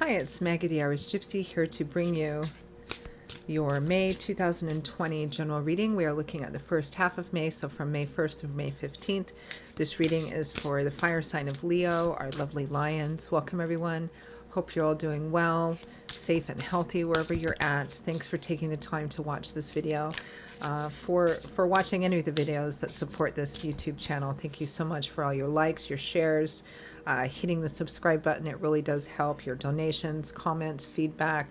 Hi, it's Maggie the Irish Gypsy here to bring you your May 2020 general reading. We are looking at the first half of May, so from May 1st through May 15th. This reading is for the fire sign of Leo, our lovely lions. Welcome, everyone. Hope you're all doing well, safe and healthy wherever you're at. Thanks for taking the time to watch this video. For watching any of the videos that support this YouTube channel. Thank you so much for all your likes, your shares, hitting the subscribe button. It really does help. Your donations, comments, feedback,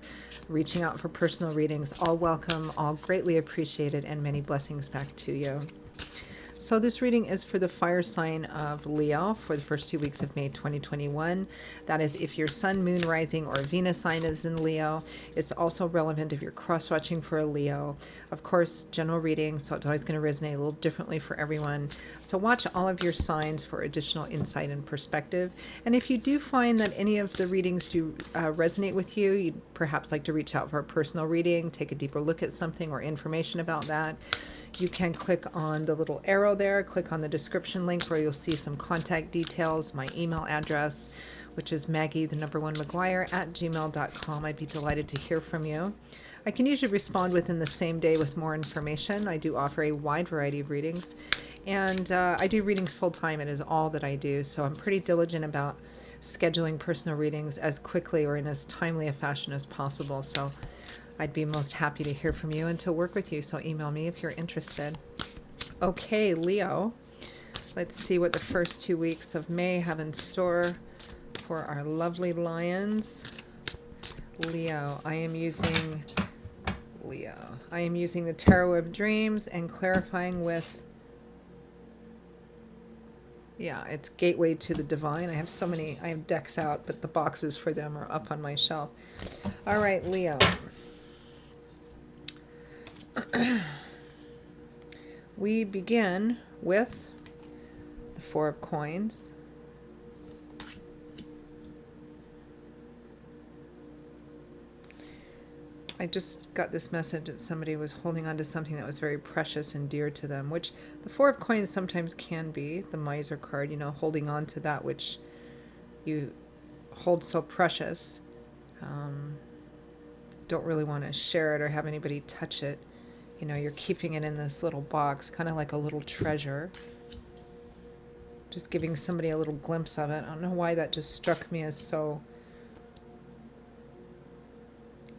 reaching out for personal readings, all welcome, all greatly appreciated, and many blessings back to you. So this reading is for the fire sign of Leo for the first 2 weeks of May 2021. That is if your sun, moon, rising, or Venus sign is in Leo. It's also relevant if you're cross-watching for a Leo. Of course, general reading, so it's always going to resonate a little differently for everyone. So watch all of your signs for additional insight and perspective. And if you do find that any of the readings do resonate with you, you'd perhaps like to reach out for a personal reading, take a deeper look at something or information about that, you can click on the little arrow there, click on the description link where you'll see some contact details, my email address, which is Maggie1McGuire@gmail.com. I'd be delighted to hear from you. I can usually respond within the same day with more information. I do offer a wide variety of readings, and I do readings full-time. It is all that I do, so I'm pretty diligent about scheduling personal readings as quickly or in as timely a fashion as possible. So I'd be most happy to hear from you and to work with you, so email me if you're interested. Okay, Leo, let's see what the first 2 weeks of May have in store for our lovely lions. Leo, I am using the Tarot of Dreams and clarifying with, it's Gateway to the Divine. I have decks out, but the boxes for them are up on my shelf. All right, Leo. We begin with the Four of Coins. I just got this message that somebody was holding on to something that was very precious and dear to them, which the Four of Coins sometimes can be, the Miser card, holding on to that which you hold so precious. Don't really want to share it or have anybody touch it. You're keeping it in this little box, kind of like a little treasure. Just giving somebody a little glimpse of it. I don't know why that just struck me as so,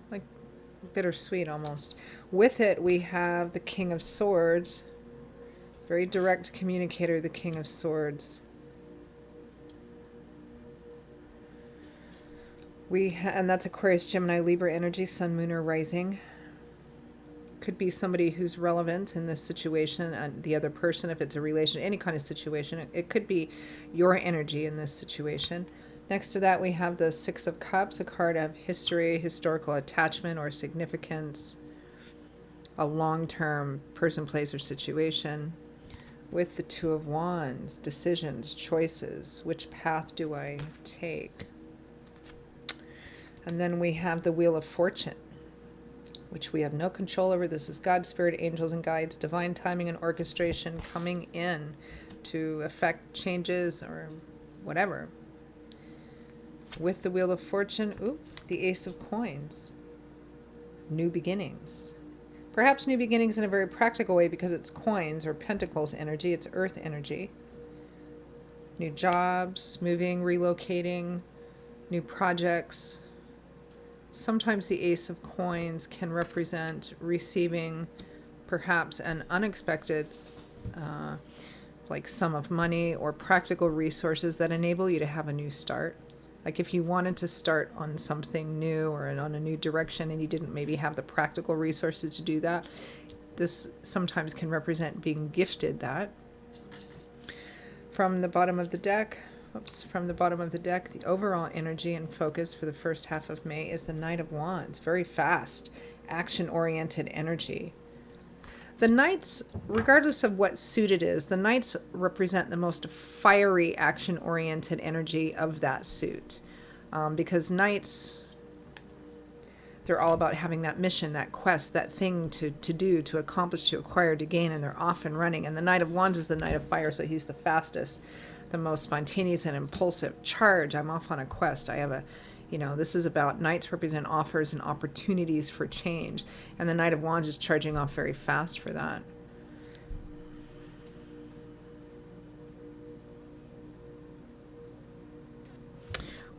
like, bittersweet almost. With it, we have the King of Swords. Very direct communicator, the King of Swords. And that's Aquarius, Gemini, Libra energy, Sun, Moon, or Rising. Could be somebody who's relevant in this situation, and the other person, if it's a relation, any kind of situation. It could be your energy in this situation. Next to that, we have the Six of Cups, a card of history, historical attachment or significance, a long-term person, place, or situation. With the Two of Wands, decisions, choices. Which path do I take? And then we have the Wheel of Fortune, which we have no control over. This is God, Spirit, angels, and guides, divine timing and orchestration coming in to affect changes or whatever. With the Wheel of Fortune, the Ace of Coins, new beginnings. Perhaps new beginnings in a very practical way because it's coins or pentacles energy, it's earth energy. New jobs, moving, relocating, new projects. Sometimes the Ace of Coins can represent receiving perhaps an unexpected sum of money or practical resources that enable you to have a new start. Like if you wanted to start on something new or on a new direction and you didn't maybe have the practical resources to do that, this sometimes can represent being gifted that. From the bottom of the deck, the overall energy and focus for the first half of May is the Knight of Wands. Very fast, action-oriented energy. The Knights, regardless of what suit it is, the Knights represent the most fiery, action-oriented energy of that suit. Because Knights, they're all about having that mission, that quest, that thing to do, to accomplish, to acquire, to gain, and they're off and running. And the Knight of Wands is the Knight of Fire, so he's the fastest, the most spontaneous and impulsive. Charge, I'm off on a quest. I have a, This is about Knights represent offers and opportunities for change. And the Knight of Wands is charging off very fast for that.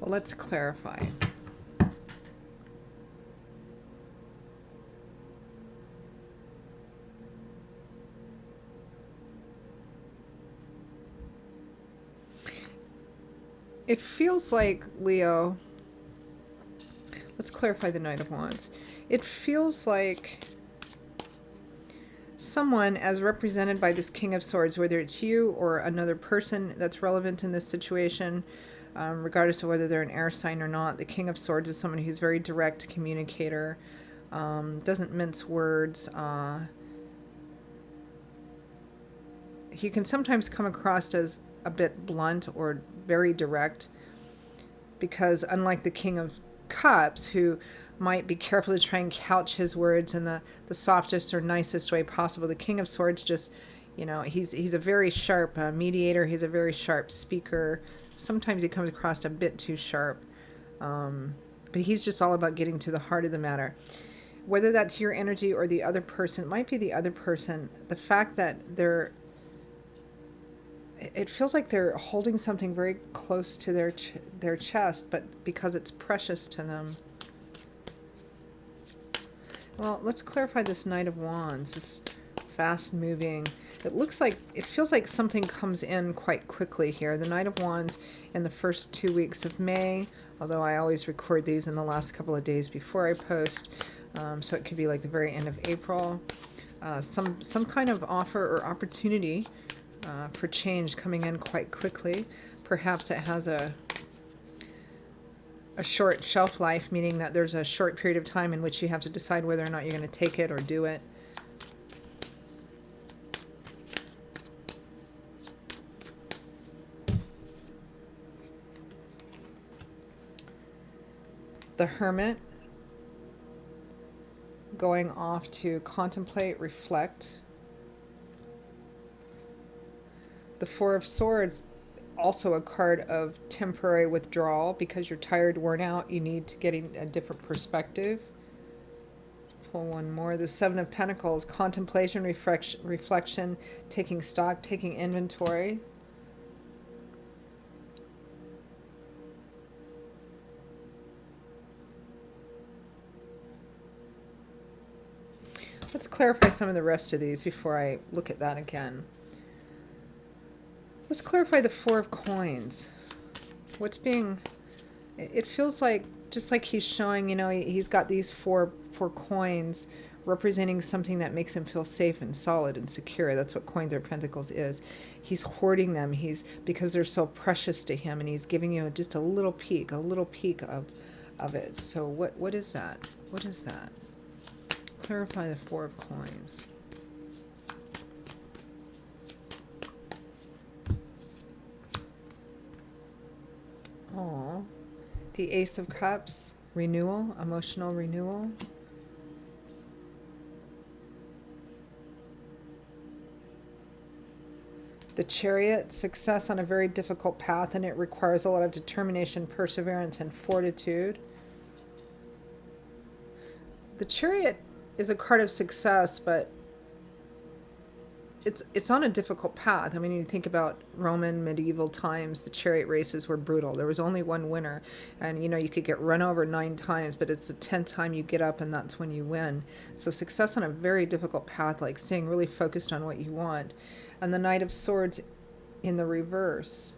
Well, let's clarify. It feels like, Leo, let's clarify the Knight of Wands. It feels like someone, as represented by this King of Swords, whether it's you or another person that's relevant in this situation, regardless of whether they're an air sign or not, the King of Swords is someone who's very direct communicator, doesn't mince words. He can sometimes come across as a bit blunt or very direct, because unlike the King of Cups, who might be careful to try and couch his words in the softest or nicest way possible, the King of Swords just, he's a very sharp mediator. He's a very sharp speaker. Sometimes he comes across a bit too sharp, but he's just all about getting to the heart of the matter. Whether that's your energy or the other person, it might be the other person. The fact that it feels like they're holding something very close to their chest, but because it's precious to them. Well, let's clarify this Knight of Wands, this fast moving. It feels like something comes in quite quickly here. The Knight of Wands in the first 2 weeks of May, although I always record these in the last couple of days before I post, so it could be like the very end of April. Some kind of offer or opportunity for change coming in quite quickly. Perhaps it has a short shelf life, meaning that there's a short period of time in which you have to decide whether or not you're going to take it or do it. The Hermit, going off to contemplate, reflect. The Four of Swords, also a card of temporary withdrawal because you're tired, worn out, you need to get a different perspective. Pull one more. The Seven of Pentacles, contemplation, reflection, taking stock, taking inventory. Let's clarify some of the rest of these before I look at that again. Let's clarify the Four of Coins. It feels like, just like he's showing, he's got these four coins representing something that makes him feel safe and solid and secure. That's what Coins or Pentacles is. He's hoarding them because they're so precious to him, and he's giving you just a little peek of it. So what is that? What is that? Clarify the Four of Coins. Oh, the Ace of Cups, renewal, emotional renewal. The Chariot, success on a very difficult path, and it requires a lot of determination, perseverance, and fortitude. The Chariot is a card of success, but it's on a difficult path. I mean, you think about Roman medieval times, the chariot races were brutal. There was only one winner, and you could get run over 9 times, but it's the 10th time you get up and that's when you win. So success on a very difficult path, like staying really focused on what you want. And the Knight of Swords in the reverse.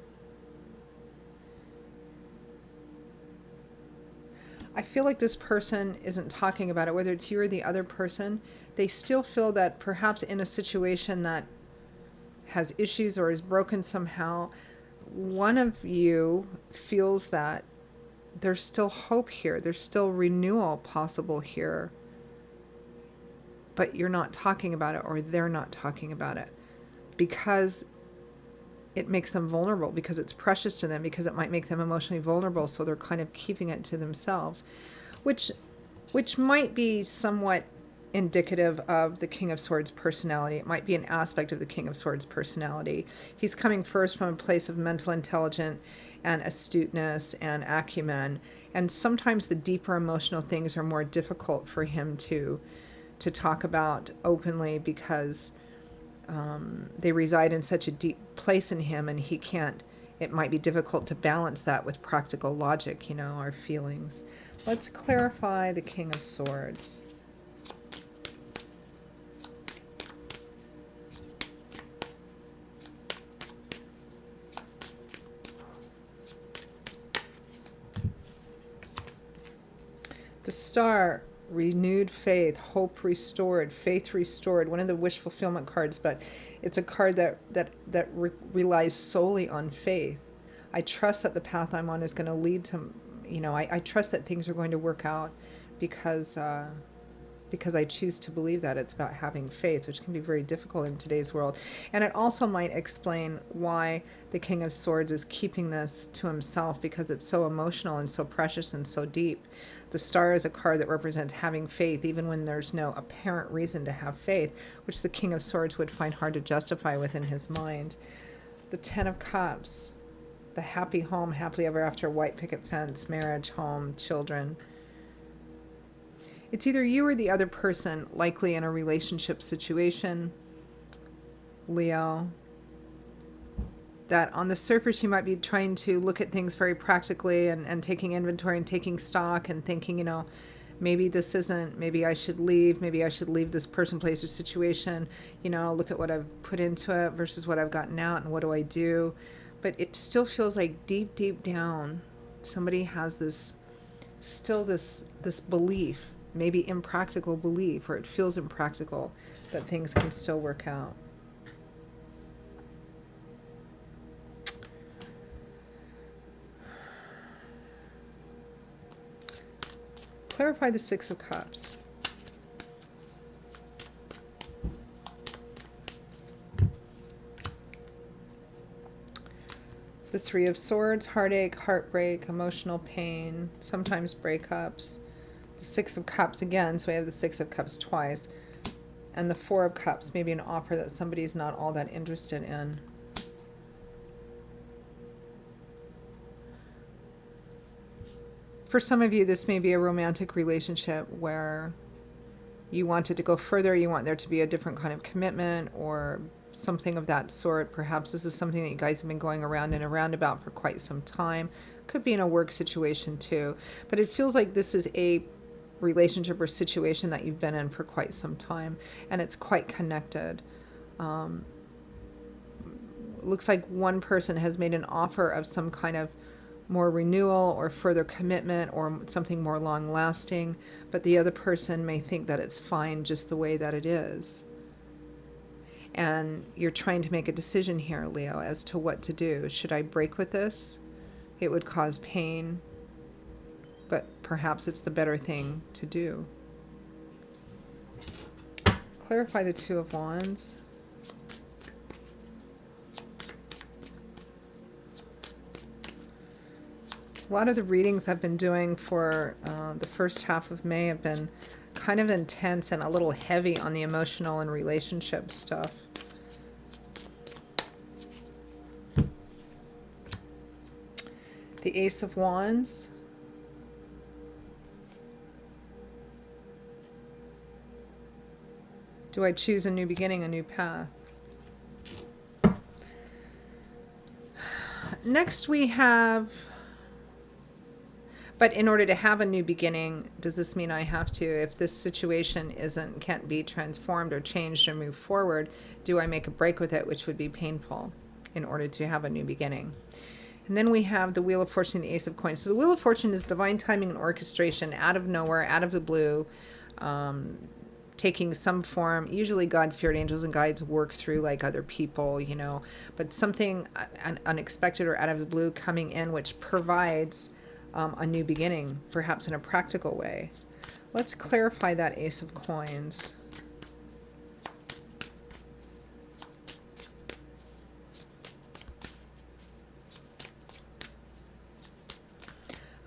I feel like this person isn't talking about it, whether it's you or the other person. They still feel that perhaps in a situation that has issues or is broken somehow, one of you feels that there's still hope here. There's still renewal possible here. But you're not talking about it, or they're not talking about it, because it makes them vulnerable, because it's precious to them, because it might make them emotionally vulnerable. So they're kind of keeping it to themselves, which might be somewhat indicative of the King of Swords personality. It might be an aspect of the King of Swords personality. He's coming first from a place of mental intelligence and astuteness and acumen. And sometimes the deeper emotional things are more difficult for him to talk about openly because they reside in such a deep place in him, and he can't. It might be difficult to balance that with practical logic, our feelings. Let's clarify the King of Swords. The Star, renewed faith, hope restored, faith restored. One of the wish fulfillment cards, but it's a card that relies solely on faith. I trust that the path I'm on is going to lead to, I trust that things are going to work out because I choose to believe that. It's about having faith, which can be very difficult in today's world. And it also might explain why the King of Swords is keeping this to himself, because it's so emotional and so precious and so deep. The Star is a card that represents having faith, even when there's no apparent reason to have faith, which the King of Swords would find hard to justify within his mind. The Ten of Cups, the happy home, happily ever after, white picket fence, marriage, home, children. It's either you or the other person, likely in a relationship situation, Leo, that on the surface you might be trying to look at things very practically and taking inventory and taking stock and thinking, maybe this isn't, maybe I should leave this person, place, or situation, look at what I've put into it versus what I've gotten out, and what do I do? But it still feels like deep, deep down, somebody has this belief, maybe impractical belief, or it feels impractical, that things can still work out. Clarify the Six of Cups. The Three of Swords, heartache, heartbreak, emotional pain, sometimes breakups. The Six of Cups again, so we have the Six of Cups twice. And the Four of Cups, maybe an offer that somebody's not all that interested in. For some of you, this may be a romantic relationship where you wanted to go further, you want there to be a different kind of commitment or something of that sort. Perhaps this is something that you guys have been going around and around about for quite some time. Could be in a work situation too. But it feels like this is a relationship or situation that you've been in for quite some time, and it's quite connected. Looks like one person has made an offer of some kind of more renewal or further commitment or something more long-lasting, but the other person may think that it's fine just the way that it is. And you're trying to make a decision here, Leo, as to what to do. Should I break with this? It would cause pain, but perhaps it's the better thing to do. Clarify the Two of Wands. A lot of the readings I've been doing for the first half of May have been kind of intense and a little heavy on the emotional and relationship stuff. The Ace of Wands. Do I choose a new beginning, a new path? Next we have, but in order to have a new beginning, does this mean I have to, if this situation can't be transformed or changed or moved forward, do I make a break with it, which would be painful, in order to have a new beginning? And then we have the Wheel of Fortune and the Ace of Coins. So the Wheel of Fortune is divine timing and orchestration, out of nowhere, out of the blue, taking some form. Usually God's spirit angels and guides work through like other people, but something unexpected or out of the blue coming in, which provides a new beginning, perhaps in a practical way. Let's clarify that Ace of Coins.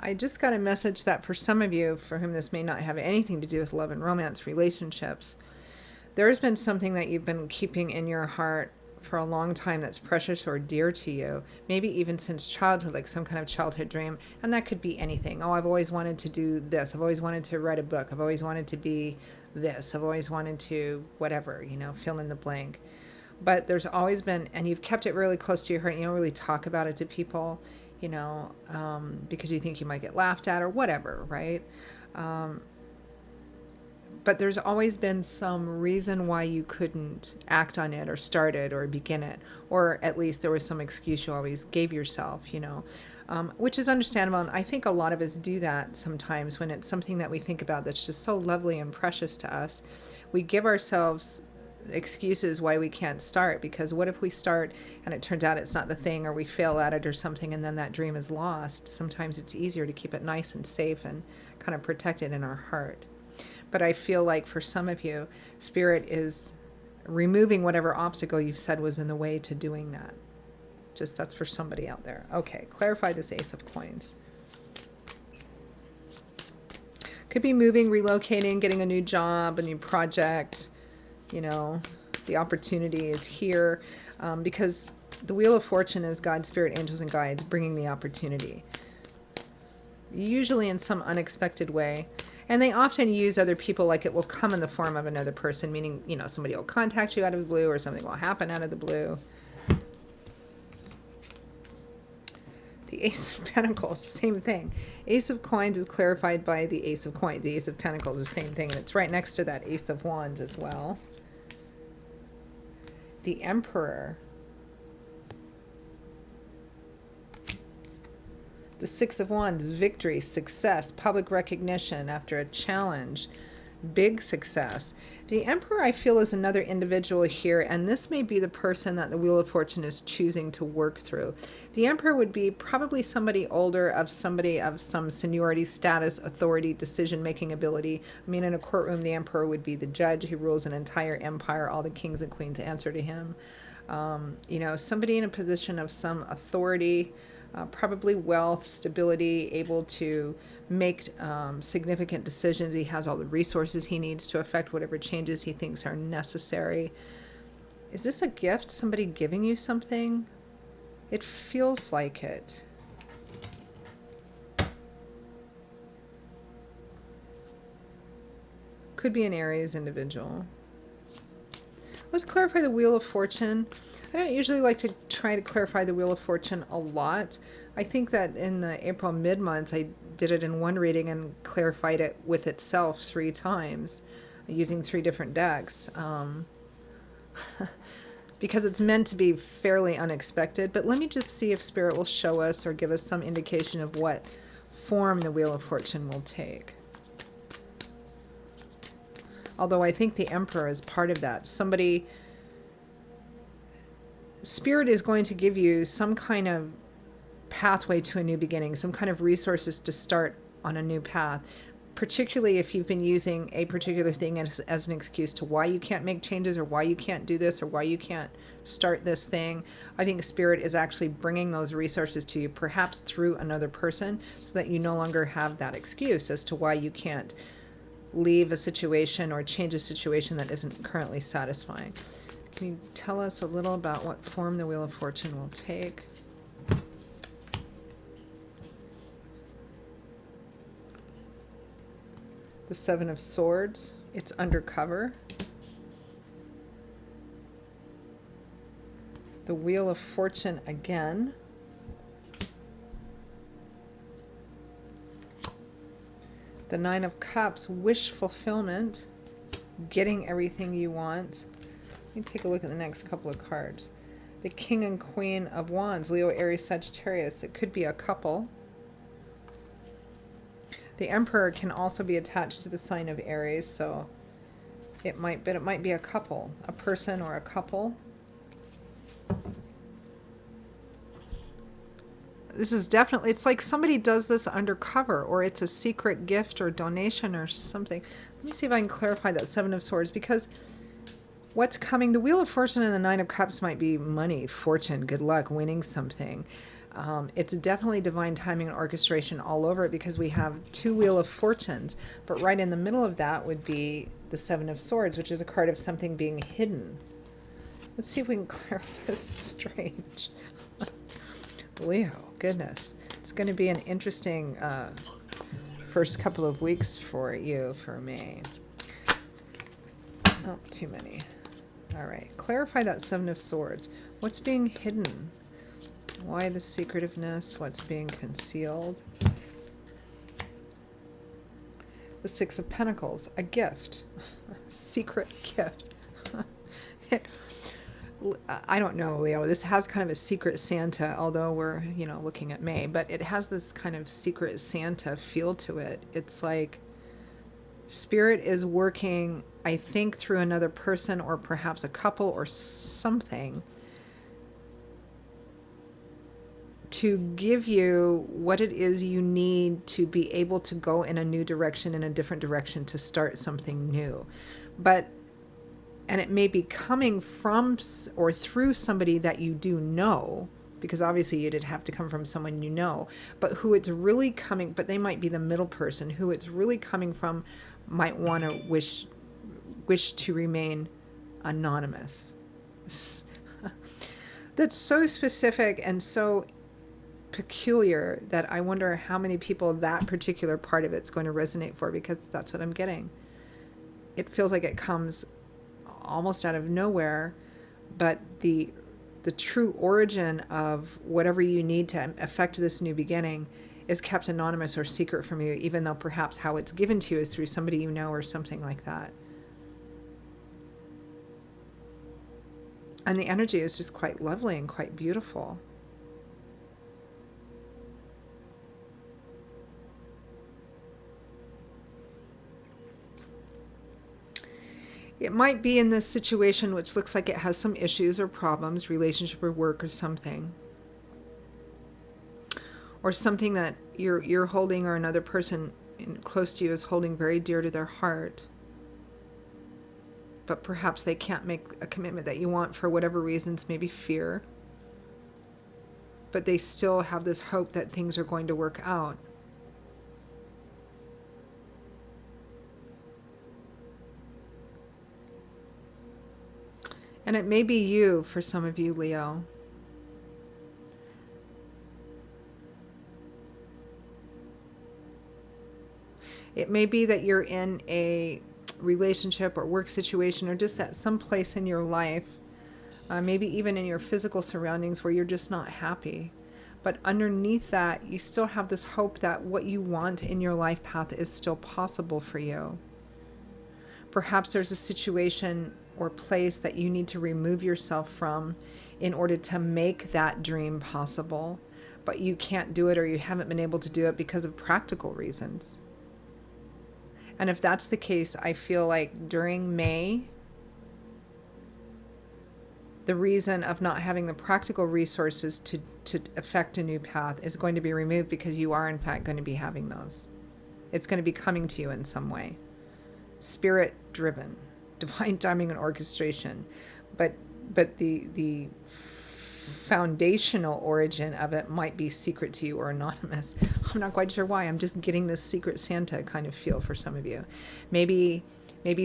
I just got a message that for some of you, for whom this may not have anything to do with love and romance relationships, there has been something that you've been keeping in your heart for a long time that's precious or dear to you, maybe even since childhood, like some kind of childhood dream. And that could be anything. Oh, I've always wanted to do this. I've always wanted to write a book. I've always wanted to be this. I've always wanted to whatever, fill in the blank. But there's always been, and you've kept it really close to your heart. You don't really talk about it to people, because you think you might get laughed at or whatever, right? But there's always been some reason why you couldn't act on it or start it or begin it, or at least there was some excuse you always gave yourself, which is understandable. And I think a lot of us do that sometimes when it's something that we think about that's just so lovely and precious to us. We give ourselves excuses why we can't start, because what if we start and it turns out it's not the thing, or we fail at it or something, and then that dream is lost. Sometimes it's easier to keep it nice and safe and kind of protected in our heart. But I feel like for some of you, Spirit is removing whatever obstacle you've said was in the way to doing that. Just that's for somebody out there. Okay, clarify this Ace of Coins. Could be moving, relocating, getting a new job, a new project. The opportunity is here, because the Wheel of Fortune is God, Spirit, Angels, and Guides bringing the opportunity. Usually in some unexpected way. And they often use other people, like it will come in the form of another person, meaning, somebody will contact you out of the blue or something will happen out of the blue. The Ace of Pentacles, same thing. Ace of Coins is clarified by the Ace of Coins. The Ace of Pentacles is the same thing, and it's right next to that Ace of Wands as well. The Emperor. The Six of Wands, victory, success, public recognition after a challenge, big success. The Emperor, I feel, is another individual here, and this may be the person that the Wheel of Fortune is choosing to work through. The Emperor would be probably somebody older, somebody of some seniority, status, authority, decision-making ability. I mean, in a courtroom, the Emperor would be the judge. He rules an entire empire. All the kings and queens answer to him. Somebody in a position of some authority, probably wealth, stability, able to make significant decisions. He has all the resources he needs to affect whatever changes he thinks are necessary. Is this a gift? Somebody giving you something? It feels like it. Could be an Aries individual. Let's clarify the Wheel of Fortune. I don't usually like to try to clarify the Wheel of Fortune a lot. I think that in the April mid-months, I did it in one reading and clarified it with itself 3 times using 3 different decks. Because it's meant to be fairly unexpected. But let me just see if Spirit will show us or give us some indication of what form the Wheel of Fortune will take. Although I think the Emperor is part of that. Spirit is going to give you some kind of pathway to a new beginning, some kind of resources to start on a new path, particularly if you've been using a particular thing as an excuse to why you can't make changes or why you can't do this or why you can't start this thing. I think Spirit is actually bringing those resources to you, perhaps through another person, so that you no longer have that excuse as to why you can't leave a situation or change a situation that isn't currently satisfying. Can you tell us a little about what form the Wheel of Fortune will take? The Seven of Swords. It's undercover. The Wheel of Fortune again. The Nine of Cups, wish fulfillment, getting everything you want. Let me take a look at the next couple of cards. The King and Queen of Wands, Leo, Aries, Sagittarius. It could be a couple. The Emperor can also be attached to the sign of Aries, so it might be a couple, a person or a couple. This is definitely, it's like somebody does this undercover, or it's a secret gift or donation or something. Let me see if I can clarify that Seven of Swords, because what's coming, the Wheel of Fortune and the Nine of Cups might be money, fortune, good luck, winning something. It's definitely divine timing and orchestration all over it, because we have 2 Wheel of Fortunes, but right in the middle of that would be the Seven of Swords, which is a card of something being hidden. Let's see if we can clarify this. Strange. Leo, goodness. It's going to be an interesting first couple of weeks for you for May. Oh, too many. All right. Clarify that Seven of Swords. What's being hidden? Why the secretiveness? What's being concealed? The Six of Pentacles. A gift. A secret gift. I don't know, Leo. This has kind of a secret Santa, although we're, looking at May, but it has this kind of secret Santa feel to it. It's like Spirit is working, I think, through another person or perhaps a couple or something to give you what it is you need to be able to go in a new direction, in a different direction, to start something new. And it may be coming from or through somebody that you do know, because obviously it'd have to come from someone you know, but who it's really coming, but they might be the middle person. Who it's really coming from might want to wish to remain anonymous. That's so specific and so peculiar that I wonder how many people that particular part of it's going to resonate for, because that's what I'm getting. It feels like it comes almost out of nowhere, but the true origin of whatever you need to effect this new beginning is kept anonymous or secret from you, even though perhaps how it's given to you is through somebody you know or something like that. And the energy is just quite lovely and quite beautiful. It might be in this situation, which looks like it has some issues or problems, relationship or work or something. Or something that you're holding, or another person close to you is holding very dear to their heart. But perhaps they can't make a commitment that you want for whatever reasons, maybe fear. But they still have this hope that things are going to work out. And it may be you for some of you, Leo. It may be that you're in a relationship or work situation, or just at some place in your life, maybe even in your physical surroundings, where you're just not happy. But underneath that, you still have this hope that what you want in your life path is still possible for you. Perhaps there's a situation or place that you need to remove yourself from in order to make that dream possible, but you can't do it, or you haven't been able to do it because of practical reasons. And if that's the case, I feel like during May, the reason of not having the practical resources to effect a new path is going to be removed, because you are in fact going to be having those. It's going to be coming to you in some way. Spirit driven, divine timing and orchestration, but the foundational origin of it might be secret to you or anonymous. I'm not quite sure why. I'm just getting this secret Santa kind of feel for some of you. Maybe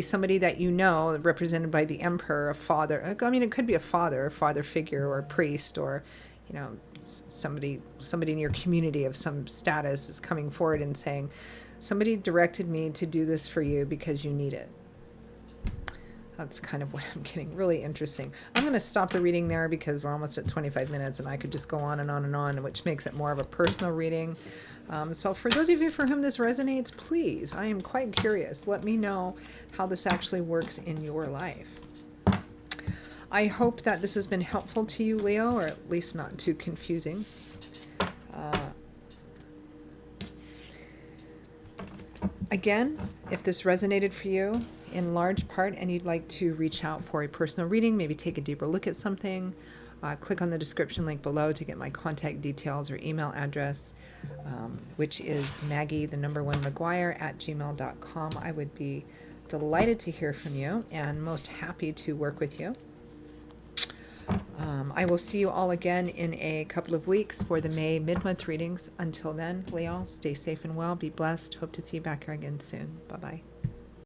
somebody that you know, represented by the Emperor, a father. I mean, it could be a father figure, or a priest, or somebody in your community of some status is coming forward and saying, somebody directed me to do this for you because you need it. That's kind of what I'm getting. Really interesting. I'm going to stop the reading there because we're almost at 25 minutes and I could just go on and on and on, which makes it more of a personal reading. So for those of you for whom this resonates, please, I am quite curious. Let me know how this actually works in your life. I hope that this has been helpful to you, Leo, or at least not too confusing. Again, if this resonated for you in large part and you'd like to reach out for a personal reading, maybe take a deeper look at something, click on the description link below to get my contact details or email address, which is Maggie1McGuire@gmail.com. I would be delighted to hear from you and most happy to work with you. I will see you all again in a couple of weeks for the May mid-month readings. Until then, Leo, stay safe and well. Be blessed. Hope to see you back here again soon. Bye-bye.